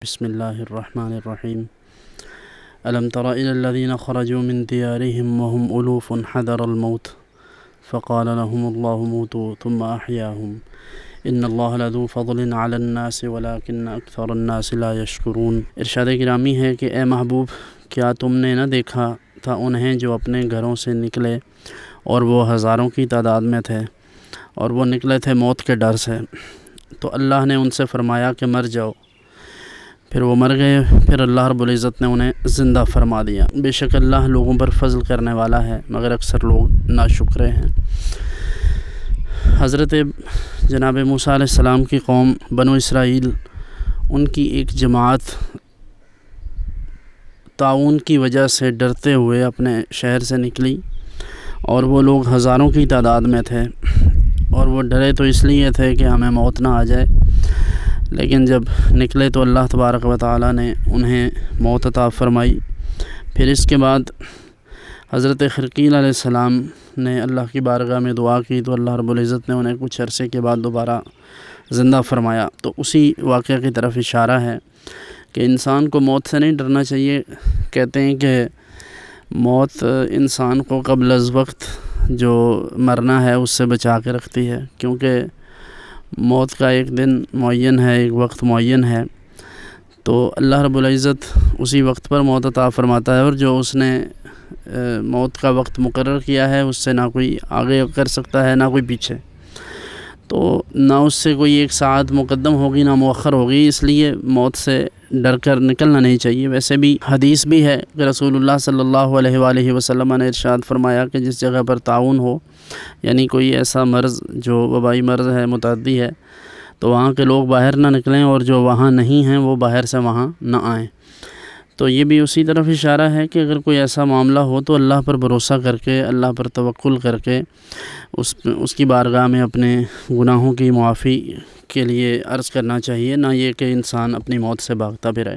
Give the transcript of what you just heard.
بسم الله الرحمن الرحيم. ألم تر إلى الذين خرجوا من ديارهم وهم ألوف حذر الموت فقال لهم الله موتوا ثم أحياهم إن الله لذو فضل على الناس ولكن أكثر الناس لا يشكرون. ارشاد گرامی ہے کہ اے محبوب، کیا تم نے نہ دیکھا تھا انہیں جو اپنے گھروں سے نکلے اور وہ ہزاروں کی تعداد میں تھے اور وہ نکلے تھے موت کے ڈر سے، تو اللہ نے ان سے فرمایا کہ مر جاؤ، پھر وہ مر گئے، پھر اللہ رب العزت نے انہیں زندہ فرما دیا۔ بے شک اللہ لوگوں پر فضل کرنے والا ہے مگر اکثر لوگ ناشکرے ہیں۔ حضرت جناب موسیٰ علیہ السلام کی قوم بنو اسرائیل، ان کی ایک جماعت طاعون کی وجہ سے ڈرتے ہوئے اپنے شہر سے نکلی اور وہ لوگ ہزاروں کی تعداد میں تھے، اور وہ ڈرے تو اس لیے تھے کہ ہمیں موت نہ آ جائے، لیکن جب نکلے تو اللہ تبارک و تعالیٰ نے انہیں موت عطا فرمائی۔ پھر اس کے بعد حضرت خرقیل علیہ السلام نے اللہ کی بارگاہ میں دعا کی تو اللہ رب العزت نے انہیں کچھ عرصے کے بعد دوبارہ زندہ فرمایا۔ تو اسی واقعہ کی طرف اشارہ ہے کہ انسان کو موت سے نہیں ڈرنا چاہیے۔ کہتے ہیں کہ موت انسان کو قبل از وقت جو مرنا ہے اس سے بچا کے رکھتی ہے، کیونکہ موت کا ایک دن معین ہے، ایک وقت معین ہے، تو اللہ رب العزت اسی وقت پر موت عطا فرماتا ہے، اور جو اس نے موت کا وقت مقرر کیا ہے اس سے نہ کوئی آگے کر سکتا ہے نہ کوئی پیچھے، تو نہ اس سے کوئی ایک ساعت مقدم ہوگی نہ مؤخر ہوگی، اس لیے موت سے ڈر کر نکلنا نہیں چاہیے۔ ویسے بھی حدیث بھی ہے کہ رسول اللہ صلی اللہ علیہ وآلہ وسلم نے ارشاد فرمایا کہ جس جگہ پر طاعون ہو، یعنی کوئی ایسا مرض جو وبائی مرض ہے، متعدی ہے، تو وہاں کے لوگ باہر نہ نکلیں، اور جو وہاں نہیں ہیں وہ باہر سے وہاں نہ آئیں۔ تو یہ بھی اسی طرف اشارہ ہے کہ اگر کوئی ایسا معاملہ ہو تو اللہ پر بھروسہ کر کے، اللہ پر توکل کر کے اس کی بارگاہ میں اپنے گناہوں کی معافی کے لیے عرض کرنا چاہیے، نہ یہ کہ انسان اپنی موت سے بھاگتا پھرے۔